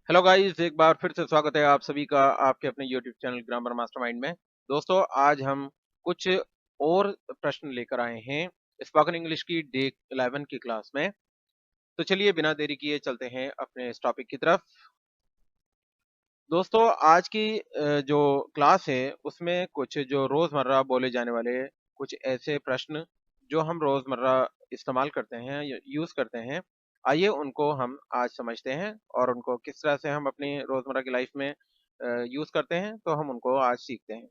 Hello guys, एक बार फिर से स्वागत है आप सभी का आपके अपने यूट्यूब चैनल ग्रामर मास्टरमाइंड में। दोस्तों, आज हम कुछ और प्रश्न लेकर आए हैं स्पोकन इंग्लिश की डे 11 की क्लास में। तो चलिए बिना देरी किए चलते हैं अपने इस टॉपिक की तरफ। दोस्तों, आज की जो क्लास है उसमें कुछ जो रोजमर्रा बोले जाने वाले कुछ ऐसे प्रश्न जो हम रोजमर्रा इस्तेमाल करते हैं या यूज करते हैं, आइए उनको हम आज समझते हैं और उनको किस तरह से हम अपनी रोजमर्रा की लाइफ में यूज करते हैं, तो हम उनको आज सीखते हैं।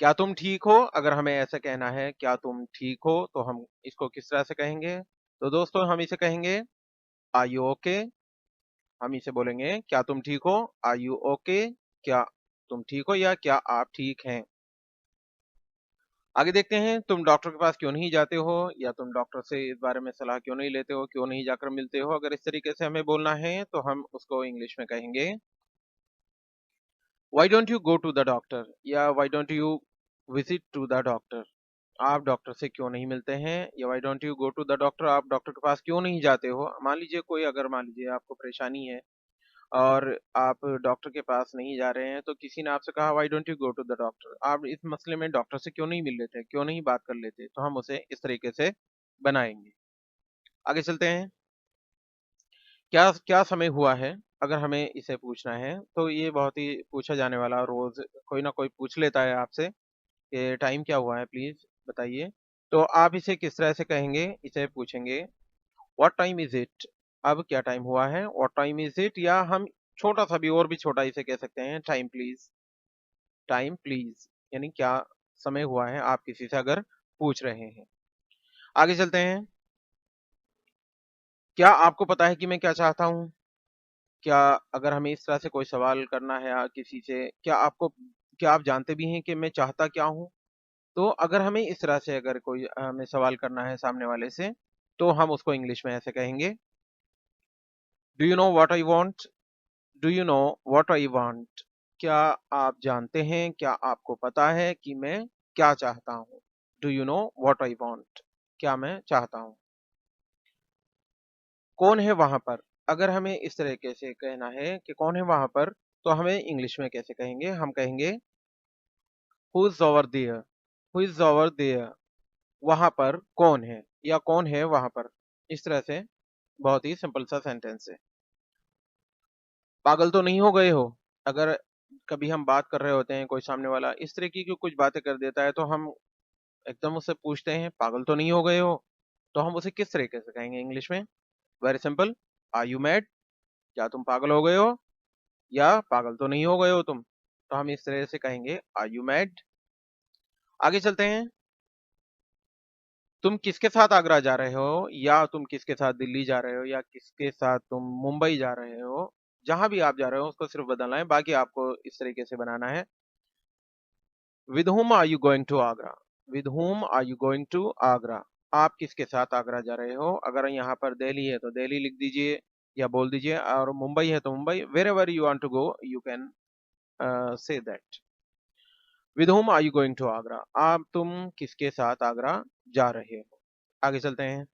क्या तुम ठीक हो? अगर हमें ऐसा कहना है क्या तुम ठीक हो, तो हम इसको किस तरह से कहेंगे? तो दोस्तों, हम इसे कहेंगे आर यू ओके। हम इसे बोलेंगे क्या तुम ठीक हो? Are you okay? क्या तुम ठीक हो या क्या आप ठीक हैं? आगे देखते हैं, तुम डॉक्टर के पास क्यों नहीं जाते हो या तुम डॉक्टर से इस बारे में सलाह क्यों नहीं लेते हो, क्यों नहीं जाकर मिलते हो। अगर इस तरीके से हमें बोलना है तो हम उसको इंग्लिश में कहेंगे why don't you go to the doctor या why don't you visit to the doctor. आप डॉक्टर से क्यों नहीं मिलते हैं या why don't you go to the doctor, आप डॉक्टर के पास क्यों नहीं जाते हो। मान लीजिए कोई, अगर मान लीजिए आपको परेशानी है और आप डॉक्टर के पास नहीं जा रहे हैं, तो किसी ने आपसे कहा why don't you go to the doctor, आप इस मसले में डॉक्टर से क्यों नहीं मिल लेते, क्यों नहीं बात कर लेते, तो हम उसे इस तरीके से बनाएंगे। आगे चलते हैं। क्या क्या समय हुआ है? अगर हमें इसे पूछना है तो ये बहुत ही पूछा जाने वाला, रोज कोई ना कोई पूछ लेता है आपसे कि टाइम क्या हुआ है, प्लीज बताइए। तो आप इसे किस तरह से कहेंगे? इसे पूछेंगे व्हाट टाइम इज इट। अब क्या टाइम हुआ है, व्हाट टाइम इज इट। या हम छोटा सा भी और भी छोटा इसे कह सकते हैं टाइम प्लीज। टाइम प्लीज यानी क्या समय हुआ है, आप किसी से अगर पूछ रहे हैं। आगे चलते हैं। क्या आपको पता है कि मैं क्या चाहता हूँ? क्या, अगर हमें इस तरह से कोई सवाल करना है किसी से, क्या आप जानते भी हैं कि मैं चाहता क्या हूँ। तो अगर हमें इस तरह से अगर कोई हमें सवाल करना है सामने वाले से, तो हम उसको इंग्लिश में ऐसे कहेंगे do you know what I want. Do you know what I want. क्या आप जानते हैं, क्या आपको पता है कि मैं क्या चाहता हूँ। Do you know what I want, क्या मैं चाहता हूँ। कौन है वहां पर? अगर हमें इस तरीके से कहना है कि कौन है वहां पर, तो हमें इंग्लिश में कैसे कहेंगे? हम कहेंगे who is over there. Who is over there, वहां पर कौन है या कौन है वहां पर। इस तरह से बहुत ही सिंपल सा सेंटेंस है। पागल तो नहीं हो गए हो? अगर कभी हम बात कर रहे होते हैं, कोई सामने वाला इस तरह की कुछ बातें कर देता है, तो हम एकदम उससे पूछते हैं पागल तो नहीं हो गए हो। तो हम उसे किस तरीके से कहेंगे इंग्लिश में? Very simple, are you mad. क्या तुम पागल हो गए हो या पागल तो नहीं हो गए हो तुम। तो हम इस तरह से कहेंगे आर यू मैड। आगे चलते हैं। तुम किसके साथ आगरा जा रहे हो या तुम किसके साथ दिल्ली जा रहे हो या किसके साथ तुम मुंबई जा रहे हो। जहां भी आप जा रहे हो उसको सिर्फ बदलना है, बाकी आपको इस तरीके से बनाना है with whom are you going to Agra. With whom are you going to Agra, आप किसके साथ आगरा जा रहे हो। अगर यहाँ पर दिल्ली है तो दिल्ली लिख दीजिए या बोल दीजिए, और मुंबई है तो Mumbai. Wherever you want to go you can say that. With whom are you going to Agra, आप तुम किसके साथ आगरा जा रहे हो। आगे चलते हैं।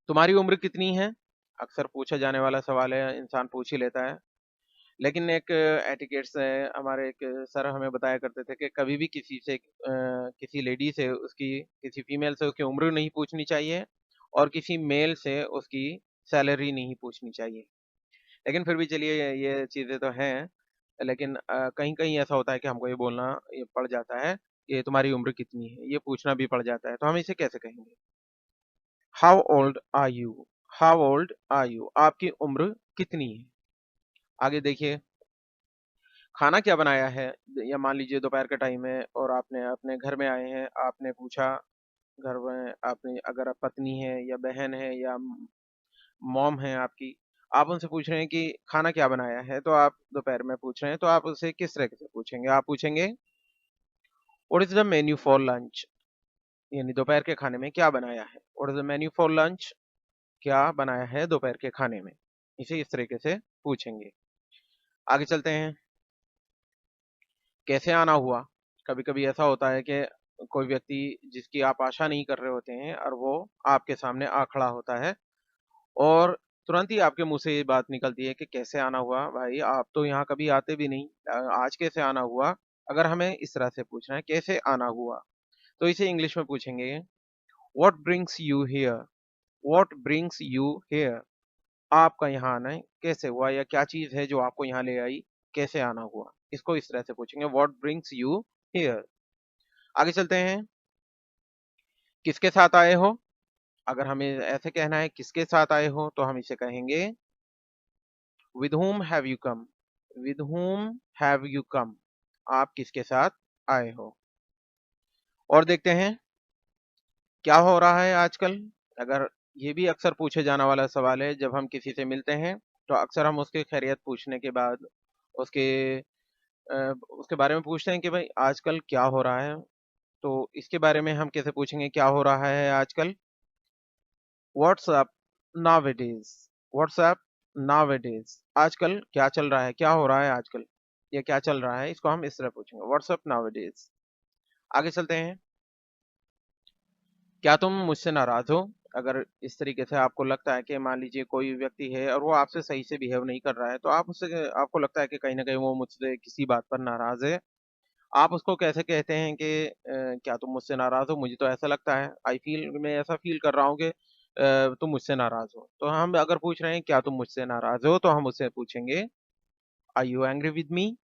तुम्हारी उम्र कितनी है? अक्सर पूछा जाने वाला सवाल है, इंसान पूछ ही लेता है। लेकिन एक एटिकेट से हमारे एक सर हमें बताया करते थे कि कभी भी किसी से किसी लेडी से उसकी, किसी फीमेल से उसकी उम्र नहीं पूछनी चाहिए और किसी मेल से उसकी सैलरी नहीं पूछनी चाहिए। लेकिन फिर भी चलिए, ये चीज़ें तो हैं। लेकिन कहीं कहीं ऐसा होता है कि हमको ये बोलना ये पड़ जाता है कि तुम्हारी उम्र कितनी है, ये पूछना भी पड़ जाता है। तो हम इसे कैसे कहेंगे? How old are you. How old are you, आपकी उम्र कितनी है। आगे देखिए, खाना क्या बनाया है? या मान लीजिए दोपहर का टाइम है और आपने अपने घर में आए हैं, आपने पूछा घर में, आपने अगर आप पत्नी है या बहन है या मॉम है आपकी, आप उनसे पूछ रहे हैं कि खाना क्या बनाया है, तो आप दोपहर में पूछ रहे हैं, तो आप उसे किस तरह से पूछेंगे? आप पूछेंगे what is the menu for lunch, यानी दोपहर के खाने में क्या बनाया है। What is the menu for lunch, क्या बनाया है दोपहर के खाने में। इसे इस तरीके से पूछेंगे। आगे चलते हैं। कैसे आना हुआ? कभी-कभी ऐसा होता है कि कोई व्यक्ति जिसकी आप आशा नहीं कर रहे होते हैं और वो आपके सामने आ खड़ा होता है और तुरंत ही आपके मुंह से ये बात निकलती है कि कैसे आना हुआ? भाई आप तो यहाँ कभी आते भी नहीं, आज कैसे आना हुआ? अगर हमें इस तरह से पूछना है कैसे आना हुआ, तो इसे इंग्लिश में पूछेंगे what brings you here? What brings you here? आपका यहाँ आना है कैसे हुआ, या क्या चीज है जो आपको यहाँ ले आई, कैसे आना हुआ? इसको इस तरह से पूछेंगे व्हाट ब्रिंग्स यू हियर। आगे चलते हैं, किसके साथ आए हो? अगर हमें ऐसे कहना है किसके साथ आए हो, तो हम इसे कहेंगे with whom have you come? with whom have you come? आप किसके साथ आए हो? और देखते हैं क्या हो रहा है आजकल। अगर ये भी अक्सर पूछे जाने वाला सवाल है, जब हम किसी से मिलते हैं तो अक्सर हम उसके खैरियत पूछने के बाद उसके उसके बारे में पूछते हैं कि भाई आजकल क्या हो रहा है। तो इसके बारे में हम कैसे पूछेंगे क्या हो रहा है आजकल? What's up nowadays. What's up nowadays. आजकल क्या चल रहा है, क्या हो रहा है आजकल, या क्या चल रहा है, इसको हम इस तरह पूछेंगे व्हाट्सअप नाउअडेज। आगे चलते हैं, क्या तुम मुझसे नाराज हो? अगर इस तरीके से आपको लगता है कि मान लीजिए कोई व्यक्ति है और वो आपसे सही से बिहेव नहीं कर रहा है, तो आप उससे, आपको लगता है कि कहीं ना कहीं वो मुझसे किसी बात पर नाराज है, आप उसको कैसे कहते हैं कि क्या तुम मुझसे नाराज हो? मुझे तो ऐसा लगता है, आई फील, मैं ऐसा फील कर रहा हूँ कि तुम मुझसे नाराज हो। तो हम अगर पूछ रहे हैं क्या तुम मुझसे नाराज हो, तो हम उससे पूछेंगे are you angry with me?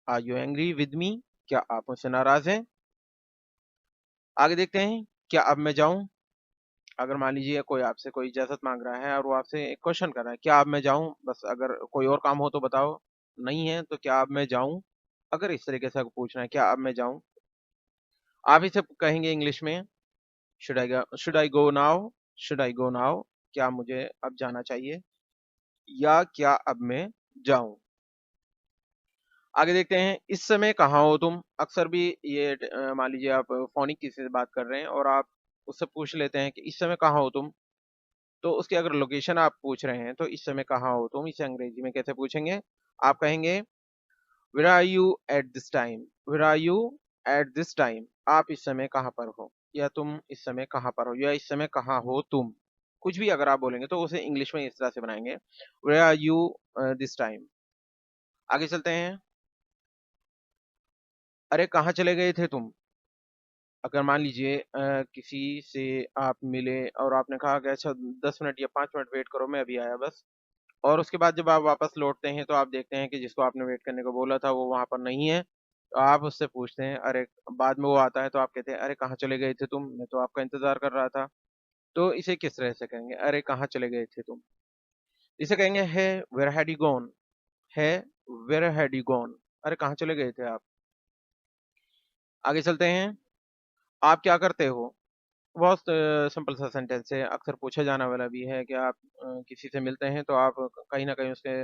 Are you angry with me? क्या आप मुझसे नाराज हैं? आगे देखते हैं, क्या अब मैं जाऊं? अगर मान लीजिए कोई आपसे कोई इजाजत मांग रहा है और वो आपसे एक क्वेश्चन कर रहा है, क्या अब मैं जाऊं? बस, अगर कोई और काम हो तो बताओ, नहीं है तो क्या अब मैं जाऊं? अगर इस तरीके से आपको पूछना है क्या अब मैं जाऊं, आप इसे कहेंगे इंग्लिश में should I go now? Should I go now? क्या मुझे अब जाना चाहिए, या क्या अब मैं जाऊं? आगे देखते हैं, इस समय कहाँ हो तुम? अक्सर भी ये मान लीजिए आप फोन किसी से बात कर रहे हैं और आप उससे पूछ लेते हैं कि इस समय कहाँ हो तुम, तो उसकी अगर लोकेशन आप पूछ रहे हैं तो इस समय कहाँ हो तुम, इसे अंग्रेजी में कैसे पूछेंगे? आप कहेंगे where are you at this time? Where are you at this time? आप इस समय कहाँ पर हो, या तुम इस समय कहाँ पर हो, या इस समय कहाँ हो तुम? कुछ भी अगर आप बोलेंगे तो उसे इंग्लिश में इस तरह से बनाएंगे where are you this time. आगे चलते हैं, अरे कहाँ चले गए थे तुम? अगर मान लीजिए किसी से आप मिले और आपने कहा कि अच्छा 10 मिनट या 5 मिनट वेट करो, मैं अभी आया बस, और उसके बाद जब आप वापस लौटते हैं तो आप देखते हैं कि जिसको आपने वेट करने को बोला था वो वहां पर नहीं है, तो आप उससे पूछते हैं अरे, बाद में वो आता है तो आप कहते हैं अरे कहाँ चले गए थे तुम, मैं तो आपका इंतजार कर रहा था। तो इसे किस तरह से कहेंगे, अरे कहाँ चले गए थे तुम? इसे कहेंगे है वेयर हैड यू गॉन? है वेयर हैड यू गॉन? अरे कहाँ चले गए थे आप? आगे चलते हैं, आप क्या करते हो? बहुत सिंपल सा सेंटेंस है, अक्सर पूछा जाने वाला भी है कि आप किसी से मिलते हैं तो आप कहीं ना कहीं उसके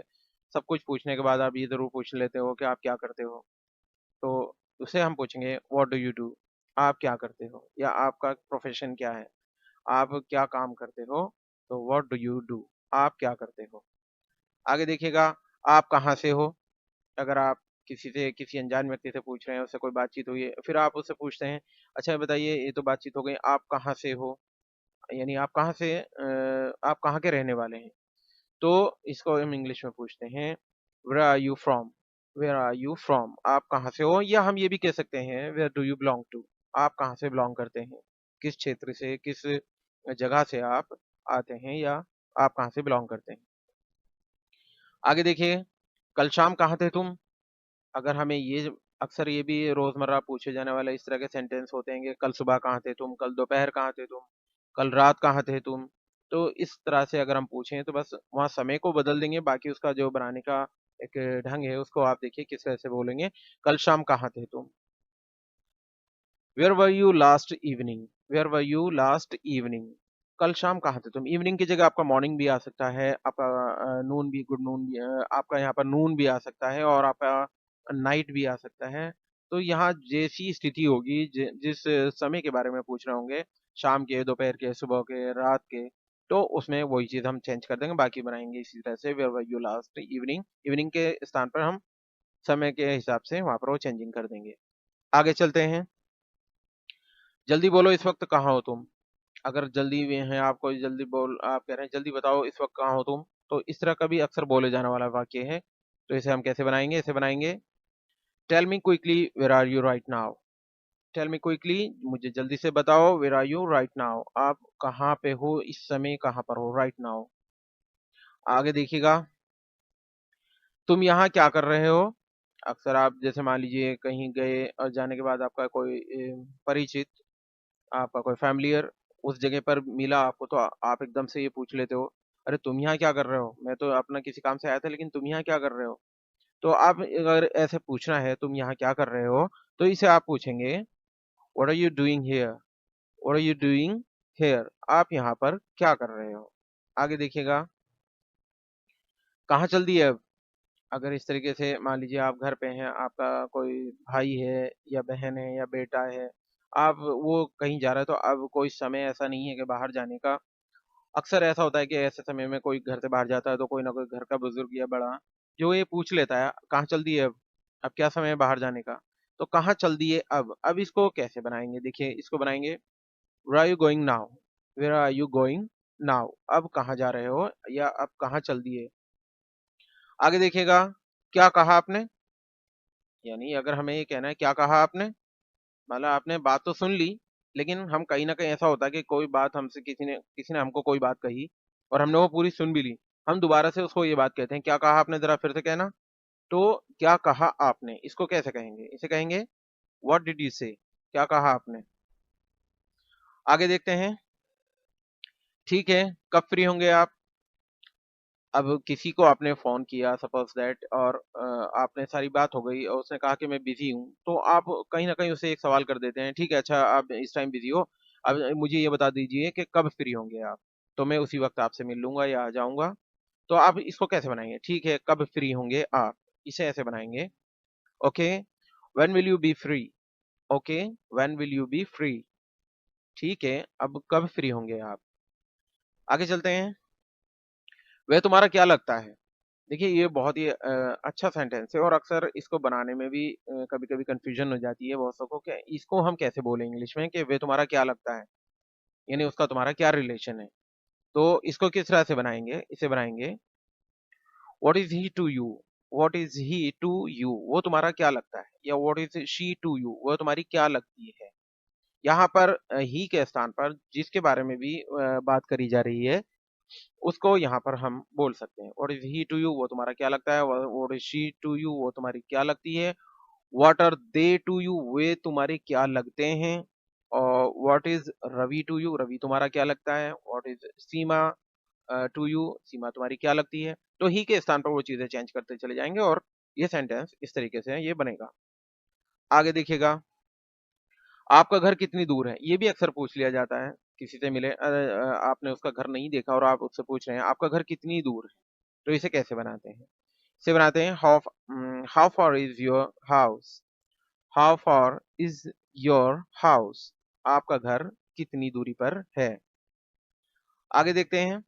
सब कुछ पूछने के बाद आप ये जरूर पूछ लेते हो कि आप क्या करते हो। तो उसे हम पूछेंगे व्हाट डू यू डू? आप क्या करते हो, या आपका प्रोफेशन क्या है, आप क्या काम करते हो? तो व्हाट डू यू डू? आप क्या करते हो? आगे देखिएगा, आप कहाँ से हो? अगर आप किसी से, किसी अनजान व्यक्ति से पूछ रहे हैं, उससे कोई बातचीत हुई है, फिर आप उससे पूछते हैं अच्छा बताइए, ये तो बातचीत हो गई, आप कहाँ से हो, यानी आप कहाँ से आप कहाँ के रहने वाले हैं? तो इसको हम इंग्लिश में पूछते हैं where are you from? Where are you from? आप कहाँ से हो? या हम ये भी कह सकते हैं where do you belong to? आप कहाँ से बिलोंग करते हैं, किस क्षेत्र से, किस जगह से आप आते हैं, या आप कहाँ से बिलोंग करते हैं? आगे देखिए, कल शाम कहाँ थे तुम? अगर हमें ये, अक्सर ये भी रोजमर्रा पूछे जाने वाले इस तरह के सेंटेंस होते हैं कि कल सुबह कहाँ थे तुम, कल दोपहर कहाँ थे तुम, कल रात कहाँ थे तुम। तो इस तरह से अगर हम पूछें तो बस वहाँ समय को बदल देंगे, बाकी उसका जो बनाने का एक ढंग है उसको आप देखिए किस तरह से बोलेंगे। कल शाम कहाँ थे तुम? Where were you last evening? Where were you last evening? कल शाम कहाँ थे तुम? इवनिंग की जगह आपका मॉर्निंग भी आ सकता है, आपका नून भी, गुड नून भी, आपका यहाँ पर नून भी आ सकता है, और आपका नाइट भी आ सकता है। तो यहाँ जैसी स्थिति होगी, जिस समय के बारे में पूछ रहे होंगे, शाम के, दोपहर के, सुबह के, रात के, तो उसमें वही चीज हम चेंज कर देंगे, बाकी बनाएंगे इसी तरह से where were you last evening. Evening के स्थान पर हम समय के हिसाब से वहां पर वो चेंजिंग कर देंगे। आगे चलते हैं, जल्दी बोलो इस वक्त कहाँ हो तुम? अगर जल्दी में है, आपको जल्दी बोल, आप कह रहे हैं जल्दी बताओ इस वक्त कहाँ हो तुम, तो इस तरह का भी अक्सर बोले जाने वाला वाक्य है। तो इसे हम कैसे बनाएंगे? इसे बनाएंगे tell me quickly where are you right now. Tell me quickly, मुझे जल्दी से बताओ, where are you right now, आप कहाँ पे हो इस समय, कहाँ पर हो, राइट नाउ। आगे देखिएगा, तुम यहाँ क्या कर रहे हो। अक्सर आप जैसे मान लीजिए कहीं गए और जाने के बाद आपका कोई परिचित, आपका कोई फैमिलियर उस जगह पर मिला आपको, तो आप एकदम से ये पूछ लेते हो, अरे तुम यहाँ क्या कर रहे हो, मैं तो अपना किसी काम से आया था, लेकिन तुम यहाँ क्या कर रहे हो। तो आप अगर ऐसे पूछना है तुम यहाँ क्या कर रहे हो, तो इसे आप पूछेंगे what are you doing here. What are you doing here, आप यहाँ पर क्या कर रहे हो। आगे देखिएगा, कहाँ चल दिए अब। अगर इस तरीके से मान लीजिए आप घर पे हैं, आपका कोई भाई है या बहन है या बेटा है, आप वो कहीं जा रहा है, तो अब कोई समय ऐसा नहीं है कि बाहर जाने का। अक्सर ऐसा होता है कि ऐसे समय में कोई घर से बाहर जाता है तो कोई ना कोई घर का बुजुर्ग या बड़ा जो ये पूछ लेता है कहाँ चल दिए अब क्या समय है बाहर जाने का। तो कहाँ चल दिए अब इसको कैसे बनाएंगे? देखिए इसको बनाएंगे where are you going now. Where are you going now, अब कहाँ जा रहे हो या अब कहाँ चल दिए। आगे देखिएगा, क्या कहा आपने, यानी अगर हमें ये कहना है क्या कहा आपने, मतलब आपने बात तो सुन ली, लेकिन हम कहीं ना कहीं ऐसा होता है कि कोई बात हमसे किसी ने हमको कोई बात कही और हमने वो पूरी सुन भी ली, हम दोबारा से उसको ये बात कहते हैं क्या कहा आपने, जरा फिर से कहना। तो क्या कहा आपने इसको कैसे कहेंगे? इसे कहेंगे व्हाट डिड यू से, क्या कहा आपने। आगे देखते हैं, ठीक है, कब फ्री होंगे आप। अब किसी को आपने फोन किया सपोज दैट, और आपने सारी बात हो गई और उसने कहा कि मैं बिजी हूँ, तो आप कहीं ना कहीं उसे एक सवाल कर देते हैं, ठीक है अच्छा आप इस टाइम बिजी हो, अब मुझे ये बता दीजिए कि कब फ्री होंगे आप, तो मैं उसी वक्त आपसे मिल लूंगा या आ जाऊंगा। तो आप इसको कैसे बनाएंगे? ठीक है, कब फ्री होंगे आप, इसे ऐसे बनाएंगे okay when will you B free. Okay when will you B free, ठीक है, अब कब फ्री होंगे आप। आगे चलते हैं, वह तुम्हारा क्या लगता है। देखिए ये बहुत ही अच्छा सेंटेंस है और अक्सर इसको बनाने में भी कभी-कभी कंफ्यूजन हो जाती है बहुत लोगों को कि इसको हम कैसे बोलें इंग्लिश में कि वे तुम्हारा क्या लगता है, यानी उसका तुम्हारा क्या रिलेशन है। तो इसको किस तरह से बनाएंगे? इसे बनाएंगे what is he to you. What is he to you, वो तुम्हारा क्या लगता है, या what is she to you, वो तुम्हारी क्या लगती है। यहाँ पर ही के स्थान पर जिसके बारे में भी बात करी जा रही है उसको यहाँ पर हम बोल सकते हैं what is he to you, वो तुम्हारा क्या लगता है। What is she to you, वो तुम्हारी क्या लगती है। What are they to you, वे तुम्हारे क्या लगते हैं। और what is Ravi to you, Ravi तुम्हारा क्या लगता है। What is Seema to you, Seema तुम्हारी क्या लगती है। तो ही के स्थान पर वो चीजें चेंज करते चले जाएंगे और ये सेंटेंस इस तरीके से ये बनेगा। आगे देखिएगा, आपका घर कितनी दूर है, ये भी अक्सर पूछ लिया जाता है। किसी से मिले, आपने उसका घर नहीं देखा और आप उससे पूछ रहे हैं आपका घर कितनी दूर है, तो इसे कैसे बनाते हैं? इसे बनाते हैं how far is your house. How far is your house, आपका घर कितनी दूरी पर है। आगे देखते हैं,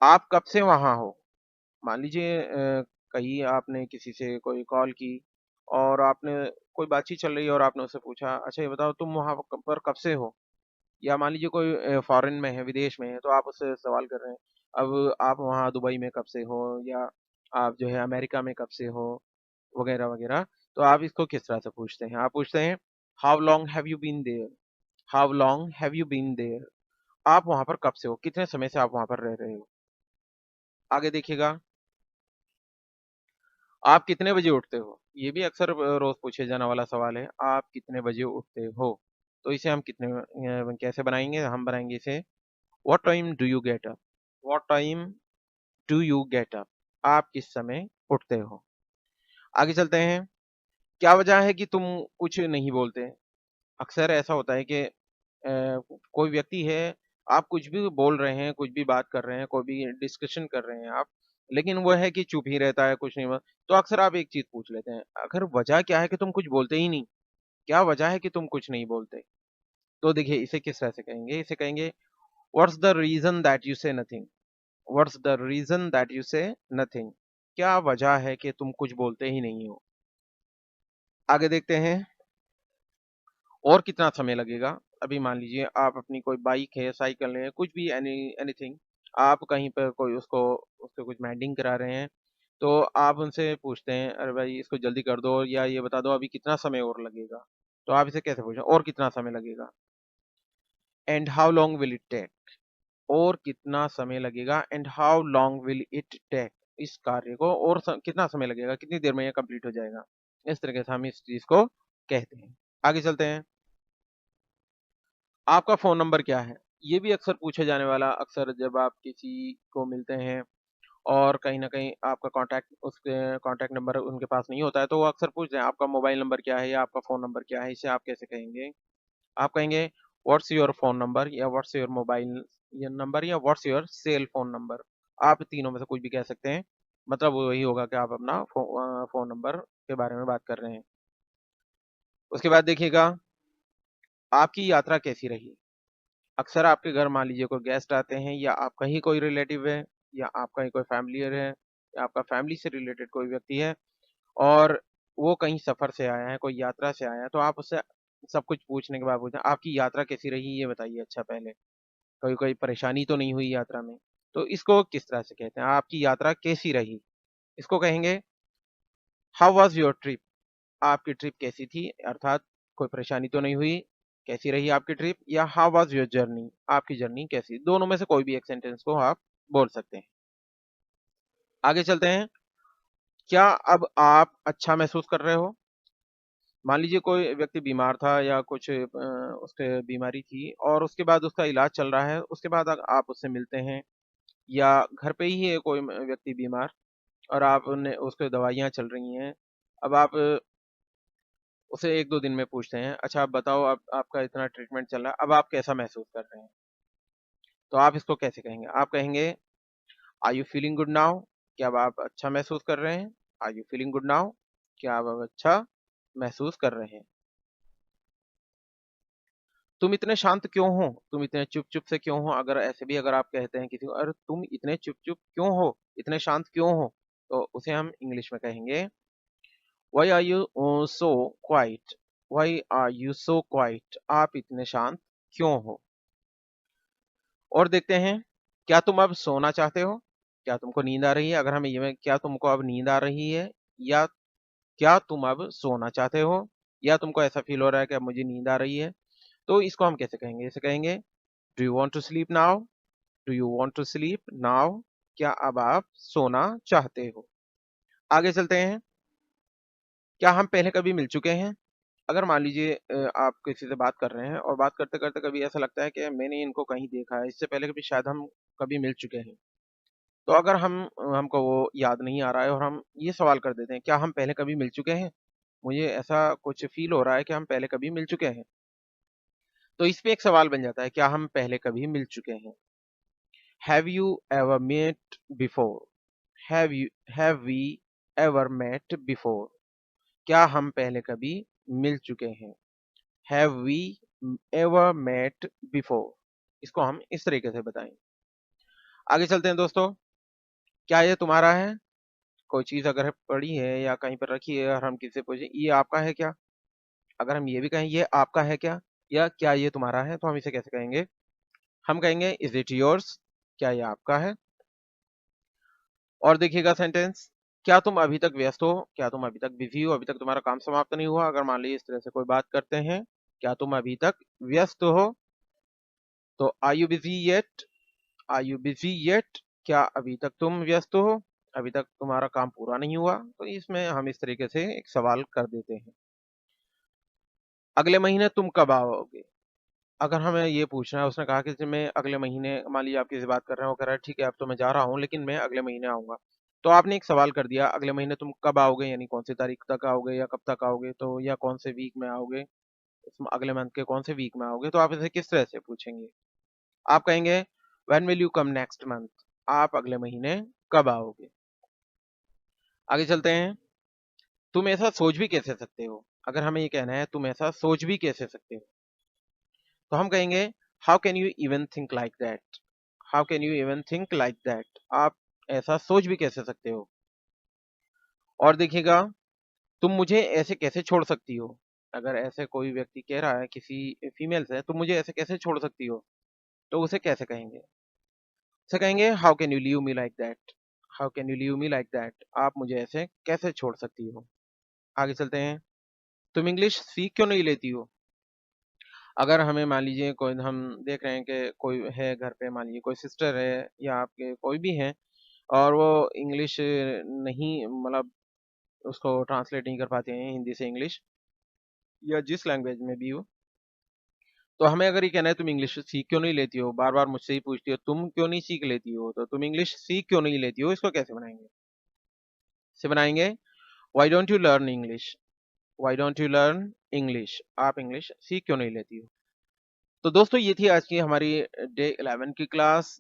आप कब से वहां हो। मान लीजिए कहीं आपने किसी से कोई कॉल की और आपने कोई बातचीत चल रही है और आपने उससे पूछा अच्छा ये बताओ तुम वहां पर कब से हो। या मान लीजिए कोई फॉरेन में है, विदेश में है, तो आप उससे सवाल कर रहे हैं अब आप वहाँ दुबई में कब से हो, या आप जो है अमेरिका में कब से हो, वगैरह वगैरह। तो आप इसको किस तरह से पूछते हैं? आप पूछते हैं how long have you been there. How long have you been there, आप वहां पर कब से हो, कितने समय से आप वहां पर रह रहे हो। आगे देखिएगा, आप कितने बजे उठते हो, ये भी अक्सर रोज पूछे जाने वाला सवाल है, आप कितने बजे उठते हो। तो इसे हम कैसे बनाएंगे? हम बनाएंगे इसे what time do you get up. What time do you get up, आप किस समय उठते हो। आगे चलते हैं, क्या वजह है कि तुम कुछ नहीं बोलते। अक्सर ऐसा होता है कि कोई व्यक्ति है, आप कुछ भी बोल रहे हैं, कुछ भी बात कर रहे हैं, कोई भी डिस्कशन कर रहे हैं आप, लेकिन वो है कि चुप ही रहता है, कुछ नहीं तो अक्सर आप एक चीज पूछ लेते हैं, अगर वजह क्या है कि तुम कुछ बोलते ही नहीं, क्या वजह है कि तुम कुछ नहीं बोलते। तो देखिए इसे किस तरह से कहेंगे? इसे कहेंगे what's the reason that you say nothing. What's the reason that you say nothing, क्या वजह है कि तुम कुछ बोलते ही नहीं हो। आगे देखते हैं, और कितना समय लगेगा। अभी मान लीजिए आप अपनी कोई बाइक है, साइकिल है, कुछ भी एनीथिंग, आप कहीं पर कोई उसको उससे कुछ मेंडिंग करा रहे हैं, तो आप उनसे पूछते हैं, अरे भाई इसको जल्दी कर दो या ये बता दो अभी कितना समय और लगेगा। तो आप इसे कैसे पूछें, और कितना समय लगेगा? And how long will it take, और कितना समय लगेगा, and how long will it take, इस कार्य को और कितना समय लगेगा, कितनी देर में ये कंप्लीट हो जाएगा। इस तरीके से हम इस चीज को कहते हैं। आगे चलते हैं। आपका फोन नंबर क्या है? ये भी अक्सर पूछे जाने वाला, अक्सर जब आप किसी को मिलते हैं और कहीं ना कहीं आपका कांटेक्ट, उसके कांटेक्ट नंबर उनके पास नहीं होता है, तो वो अक्सर पूछते हैं आपका मोबाइल नंबर क्या है या आपका फोन नंबर क्या है। इसे आप कैसे कहेंगे? आप कहेंगे व्हाट्स योर फोन नंबर, या व्हाट्स योर मोबाइल नंबर, या what's your cell phone number. आप तीनों में से कुछ भी कह सकते हैं, मतलब वो वही होगा कि आप अपना फोन नंबर के बारे में बात कर रहे हैं। उसके बाद देखिएगा, आपकी यात्रा कैसी रही। अक्सर आपके घर मान लीजिए कोई गेस्ट आते हैं, या आपका ही कोई रिलेटिव है, या आपका ही कोई फैमिलियर है, या आपका फैमिली से रिलेटेड कोई व्यक्ति है, और वो कहीं सफर से आया है, कोई यात्रा से आया है, तो आप उससे सब कुछ पूछने के बाद पूछें आपकी यात्रा कैसी रही, ये बताइए अच्छा पहले, कोई कोई परेशानी तो नहीं हुई यात्रा में। तो इसको किस तरह से कहते हैं, आपकी यात्रा कैसी रही? इसको कहेंगे हाउ वाज योर ट्रिप, आपकी ट्रिप कैसी थी, अर्थात कोई परेशानी तो नहीं हुई, कैसी रही आपकी ट्रिप, या हाउ वाज योर जर्नी, आपकी जर्नी कैसी, दोनों में से कोई भी एक सेंटेंस को आप बोल सकते हैं। आगे चलते हैं। क्या अब आप अच्छा महसूस कर रहे हो? मान लीजिए कोई व्यक्ति बीमार था या कुछ उसके बीमारी थी और उसके बाद उसका इलाज चल रहा है, उसके बाद आप उससे मिलते हैं, या घर पे ही है कोई व्यक्ति बीमार और आप उन्हें उसके दवाइयाँ चल रही हैं। अब आप उसे 1-2 दिन में पूछते हैं, अच्छा आप बताओ अब आपका इतना ट्रीटमेंट चल रहा है, अब आप कैसा महसूस कर रहे हैं? तो आप इसको कैसे कहेंगे? आप कहेंगे are you feeling good now? क्या अब आप अच्छा महसूस कर रहे हैं? Are you feeling good now? क्या आप अब अच्छा महसूस कर रहे हैं? तुम इतने शांत क्यों हो? तुम इतने चुप-चुप से क्यों हो? अगर ऐसे भी अगर आप कहते हैं किसी को, अरे तुम इतने चुप-चुप क्यों हो? इतने शांत क्यों हो? तो उसे हम इंग्लिश में कहेंगे why are you so quiet? Why are you so quiet? आप इतने शांत क्यों हो? और देखते हैं, क्या तुम अब सोना चाहते हो? क्या तुमको नींद आ रही है? अगर हम ये में क्या तुमको अब नींद आ रही है, या क्या तुम अब सोना चाहते हो, या तुमको ऐसा फील हो रहा है कि अब मुझे नींद आ रही है, तो इसको हम कैसे कहेंगे? इसे कहेंगे do you want to sleep now? Do you want to sleep now? क्या अब आप सोना चाहते हो? आगे चलते हैं। क्या हम पहले कभी मिल चुके हैं? अगर मान लीजिए आप किसी से बात कर रहे हैं और बात करते-करते कभी ऐसा लगता है कि मैंने इनको कहीं देखा है, इससे पहले कभी शायद हम कभी मिल चुके हैं। तो अगर हमको वो याद नहीं आ रहा है और हम ये सवाल कर देते हैं, क्या हम पहले कभी मिल चुके हैं? मुझे ऐसा कुछ फ़ील हो रहा है कि हम पहले कभी मिल चुके हैं। तो इस पे एक सवाल बन जाता है, क्या हम पहले कभी मिल चुके हैं? Have you ever met before? Have we ever met before? क्या हम पहले कभी मिल चुके हैं? Have we ever met before? इसको हम इस तरीके से बताएंगे। आगे चलते हैं दोस्तों। क्या ये तुम्हारा है? कोई चीज़ अगर पड़ी है या कहीं पर रखी है और हम किसी से पूछे ये आपका है क्या? अगर हम ये भी कहें ये आपका है क्या, या क्या ये तुम्हारा है, तो हम इसे कैसे कहेंगे? हम कहेंगे इज इट योर्स? क्या ये आपका है? और देखिएगा सेंटेंस, क्या तुम अभी तक व्यस्त हो? क्या तुम अभी तक बिजी हो? अभी तक तुम्हारा काम समाप्त नहीं हुआ? अगर मान लीजिए इस तरह से कोई बात करते हैं, क्या तुम अभी तक व्यस्त हो? तो are you busy yet? Are you busy yet? क्या अभी तक तुम व्यस्त हो? अभी तक तुम्हारा काम पूरा नहीं हुआ? तो इसमें हम इस तरीके से एक सवाल कर देते हैं। अगले महीने तुम कब आओगे? अगर हमें ये पूछना है, उसने कहा कि जैसे मैं अगले महीने, मान लीजिए आप किसी से बात कर रहे हैं, वो कह रहा है ठीक है अब तो मैं जा रहा हूँ लेकिन मैं अगले महीने आऊँगा। तो आपने एक सवाल कर दिया, अगले महीने तुम कब आओगे, यानी कौन सी तारीख तक आओगे या कब तक आओगे, तो या कौन से वीक में आओगे, अगले मंथ के कौन से वीक में आओगे, तो आप इसे किस तरह से पूछेंगे? आप कहेंगे when will you come next month? आप अगले महीने कब आओगे? आगे चलते हैं। तुम ऐसा सोच भी कैसे सकते हो? अगर हमें ये कहना है तुम ऐसा सोच भी कैसे सकते हो, तो हम कहेंगे how can you even think like that? How can you even think like that? आप ऐसा सोच भी कैसे सकते हो? और देखिएगा, तुम मुझे ऐसे कैसे छोड़ सकती हो? अगर ऐसे कोई व्यक्ति कह रहा है किसी फीमेल से, तुम मुझे ऐसे कैसे छोड़ सकती हो, तो उसे कैसे कहेंगे? से कहेंगे how can you leave me like that, how can you leave me like that, आप मुझे ऐसे कैसे छोड़ सकती हो। आगे चलते हैं, तुम इंग्लिश सीख क्यों नहीं लेती हो। अगर हमें मान लीजिए कोई, हम देख रहे हैं कि कोई है घर पे, मान लीजिए कोई सिस्टर है या आपके कोई भी हैं, और वो इंग्लिश नहीं, मतलब उसको ट्रांसलेट नहीं कर पाते हैं हिंदी से इंग्लिश, या जिस लैंग्वेज में भी हो, तो हमें अगर ये कहना है तुम इंग्लिश सीख क्यों नहीं लेती हो, बार बार मुझसे ही पूछती हो तुम क्यों नहीं सीख लेती हो, तो तुम इंग्लिश सीख क्यों नहीं लेती हो, इसको कैसे बनाएंगे। इसे बनाएंगे why don't you learn English, why don't you learn English, आप इंग्लिश सीख क्यों नहीं लेती हो। तो दोस्तों ये थी आज की हमारी डे 11 की क्लास।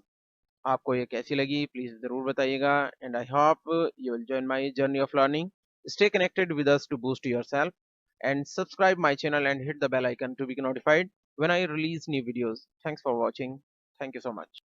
आपको ये कैसी लगी प्लीज जरूर बताइएगा, and I hope you will join my journey of learning. Stay connected with us to boost yourself and subscribe my channel and hit the bell icon to be notified when I release new videos. Thanks for watching. Thank you so much.